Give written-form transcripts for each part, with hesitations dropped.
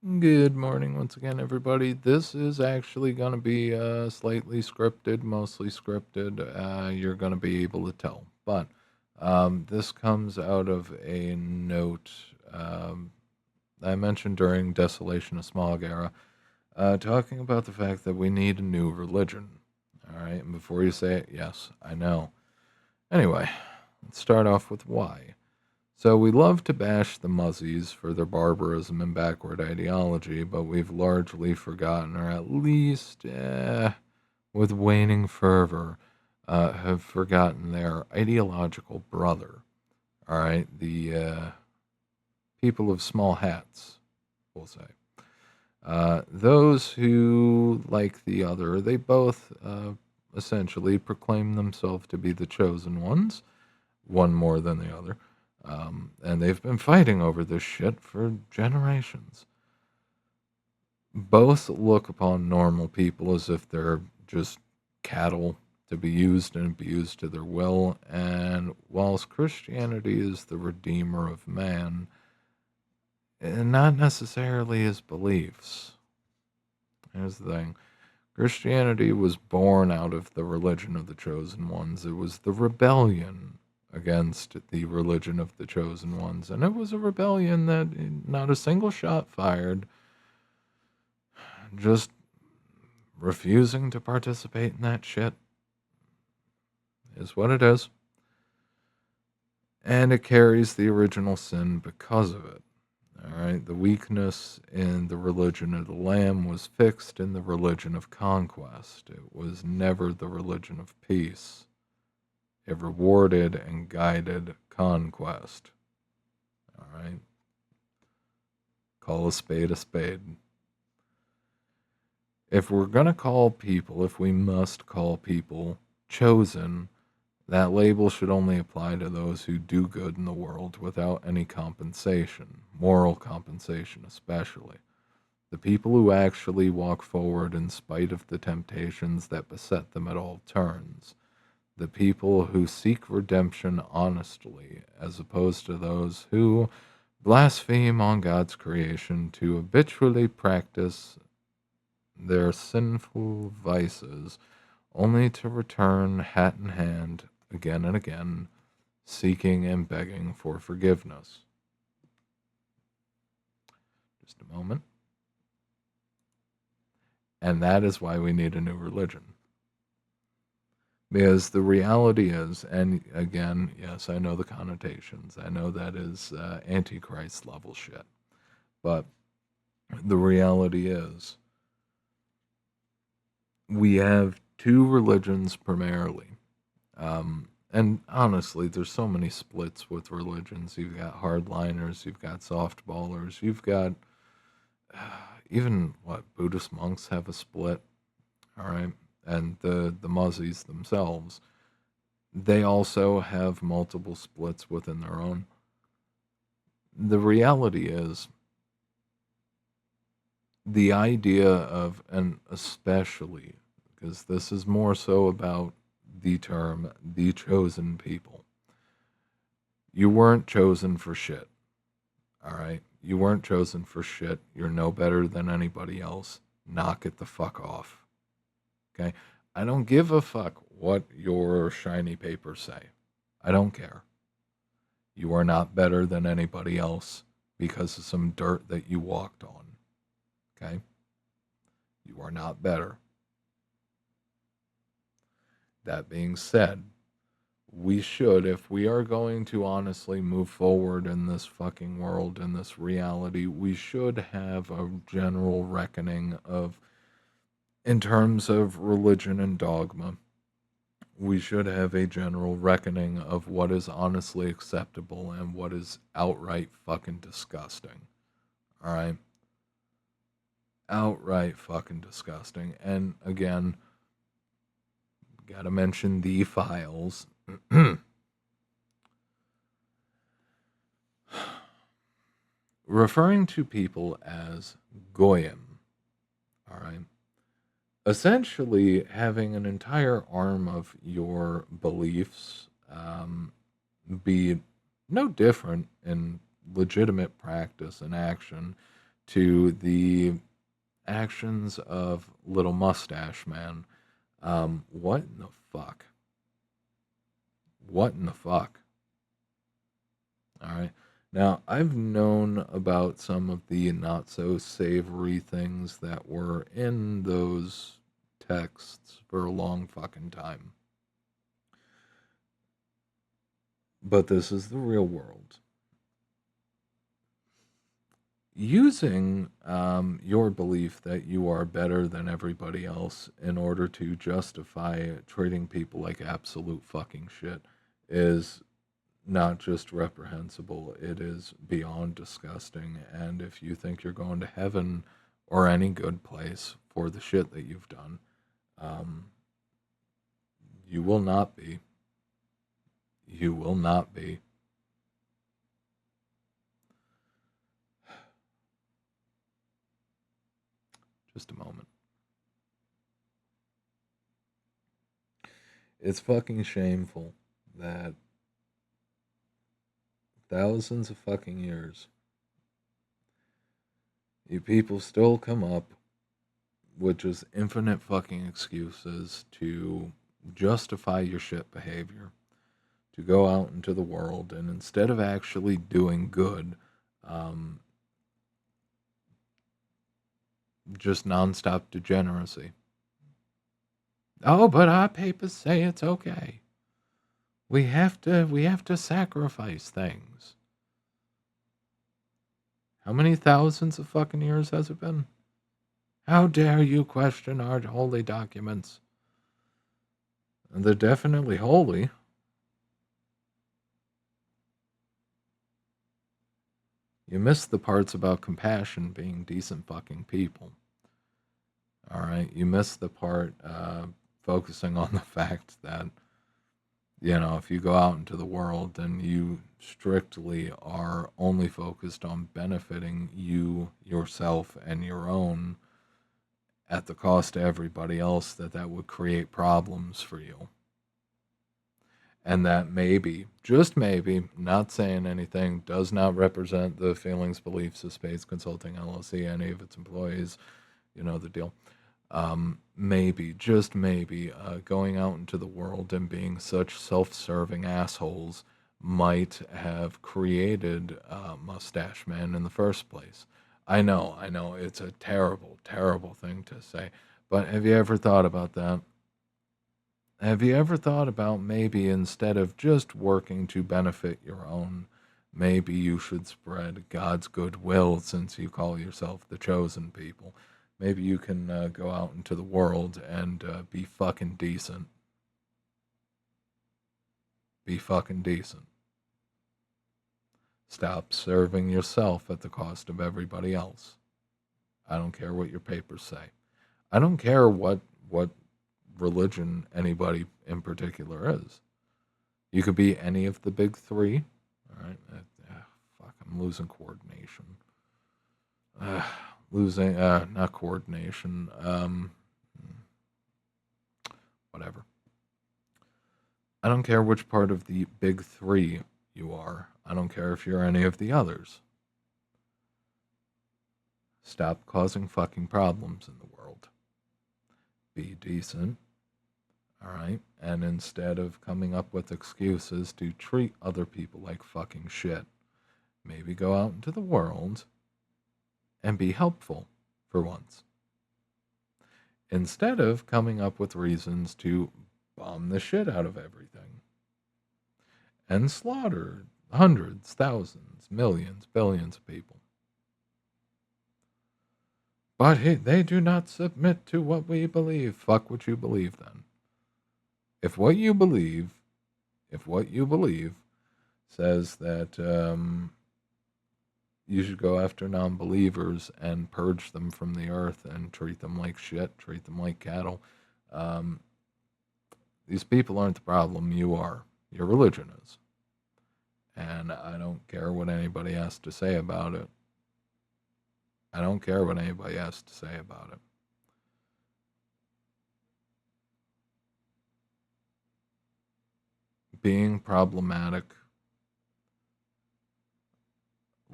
Good morning once again, everybody. This is actually going to be slightly scripted, mostly scripted. You're going to be able to tell. But this comes out of a note um, I mentioned during Desolation of Smog era, talking about the fact that we need a new religion. All right. And before you say it, yes, I know. Anyway, let's start off with why. So we love to bash the Muzzies for their barbarism and backward ideology, but we've largely forgotten, or at least, with waning fervor, have forgotten their ideological brother. All right, the people of small hats, we'll say. Those who, like the other, they both essentially proclaim themselves to be the chosen ones, one more than the other. And they've been fighting over this shit for generations. Both look upon normal people as if they're just cattle to be used and abused to their will. And whilst Christianity is the redeemer of man, and not necessarily his beliefs. Here's the thing. Christianity was born out of the religion of the chosen ones. It was the rebellion against the religion of the chosen ones. And it was a rebellion that not a single shot fired, just refusing to participate in that shit is what it is. And it carries the original sin because of it. All right. The weakness in the religion of the Lamb was fixed in the religion of conquest. It was never the religion of peace. It rewarded and guided conquest. All right. Call a spade a spade. If we're going to call people, if we must call people chosen, that label should only apply to those who do good in the world without any compensation, moral compensation especially. The people who actually walk forward in spite of the temptations that beset them at all turns. The people who seek redemption honestly, as opposed to those who blaspheme on God's creation to habitually practice their sinful vices, only to return hat in hand again and again, seeking and begging for forgiveness. Just a moment. And that is why we need a new religion. Because the reality is, and again, yes, I know the connotations. I know that is Antichrist level shit. But the reality is, we have two religions primarily. And honestly, there's so many splits with religions. You've got hardliners, you've got softballers, you've got even what Buddhist monks have a split. All right, and the Muzzies themselves, they also have multiple splits within their own. The reality is, the idea of, and especially because this is more so about the term the chosen people. You weren't chosen for shit. All right. You weren't chosen for shit. You're no better than anybody else. Knock it the fuck off. Okay. I don't give a fuck what your shiny papers say. I don't care. You are not better than anybody else because of some dirt that you walked on. Okay. You are not better. That being said, we should, if we are going to honestly move forward in this fucking world, in this reality, we should have a general reckoning of, in terms of religion and dogma, we should have a general reckoning of what is honestly acceptable and what is outright fucking disgusting. All right? Outright fucking disgusting. And again, gotta mention the files. Referring to people as goyim, all right, essentially having an entire arm of your beliefs be no different in legitimate practice and action to the actions of Little Mustache Man. What in the fuck? What in the fuck? All right. Now, I've known about some of the not so savory things that were in those texts for a long fucking time. But this is the real world. Using your belief that you are better than everybody else in order to justify treating people like absolute fucking shit is not just reprehensible, it is beyond disgusting. And if you think you're going to heaven or any good place for the shit that you've done, um, you will not be. You will not be. Just a moment. It's fucking shameful that thousands of fucking years, you people still come up with just infinite fucking excuses to justify your shit behavior, to go out into the world, and instead of actually doing good, um, just nonstop degeneracy. Oh, but our papers say it's okay. We have to sacrifice things. How many thousands of fucking years has it been? How dare you question our holy documents? And they're definitely holy. You miss the parts about compassion being decent fucking people. All right. You miss the part focusing on the fact that, if you go out into the world and you strictly are only focused on benefiting you, yourself, and your own at the cost to everybody else, that would create problems for you. And that maybe, just maybe, not saying anything, does not represent the feelings, beliefs of Spades Consulting LLC, any of its employees, the deal. Maybe, just maybe, going out into the world and being such self-serving assholes might have created Mustache Man in the first place. I know, it's a terrible, terrible thing to say, but have you ever thought about that? Have you ever thought about maybe instead of just working to benefit your own, maybe you should spread God's goodwill since you call yourself the chosen people? Maybe you can go out into the world and be fucking decent. Be fucking decent. Stop serving yourself at the cost of everybody else. I don't care what your papers say. I don't care what religion anybody in particular is. You could be any of the big three. All right. Fuck, I'm losing coordination. Losing, not coordination. Whatever. I don't care which part of the big three you are. I don't care if you're any of the others. Stop causing fucking problems in the world. Be decent. All right. And instead of coming up with excuses to treat other people like fucking shit, maybe go out into the world and be helpful for once. Instead of coming up with reasons to bomb the shit out of everything and slaughter hundreds, thousands, millions, billions of people. But they do not submit to what we believe. Fuck what you believe then. If what you believe says that you should go after non-believers and purge them from the earth and treat them like shit, treat them like cattle, these people aren't the problem. You are. Your religion is. And I don't care what anybody has to say about it. I don't care what anybody has to say about it. Being problematic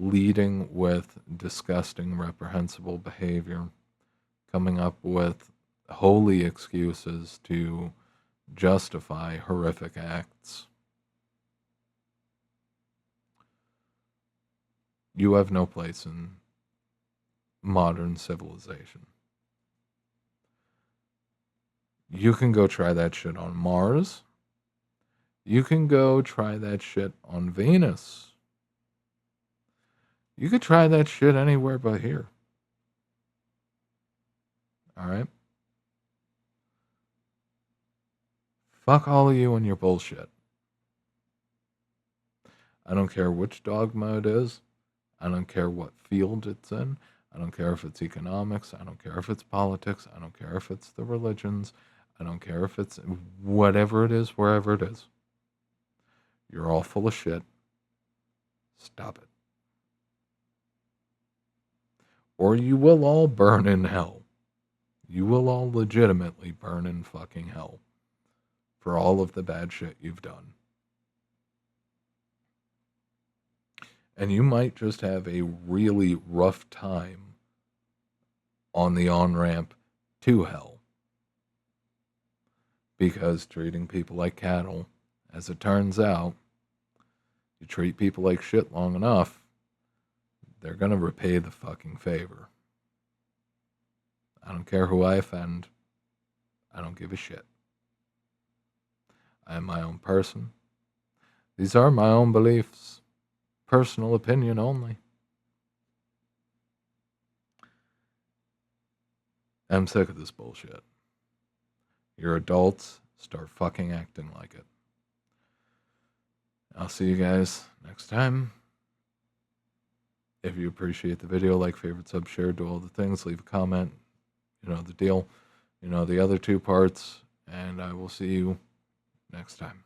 leading with disgusting, reprehensible behavior, coming up with holy excuses to justify horrific acts. You have no place in modern civilization. You can go try that shit on Mars. You can go try that shit on Venus. You could try that shit anywhere but here. All right? Fuck all of you and your bullshit. I don't care which dogma it is. I don't care what field it's in. I don't care if it's economics. I don't care if it's politics. I don't care if it's the religions. I don't care if it's whatever it is, wherever it is. You're all full of shit. Stop it. Or you will all burn in hell. You will all legitimately burn in fucking hell for all of the bad shit you've done. And you might just have a really rough time on the on-ramp to hell. Because treating people like cattle, as it turns out, you treat people like shit long enough, they're going to repay the fucking favor. I don't care who I offend. I don't give a shit. I am my own person. These are my own beliefs. Personal opinion only. I'm sick of this bullshit. You're adults. Start fucking acting like it. I'll see you guys next time. If you appreciate the video, like, favorite, sub, share, do all the things, leave a comment. You know the deal. You know the other two parts. And I will see you next time.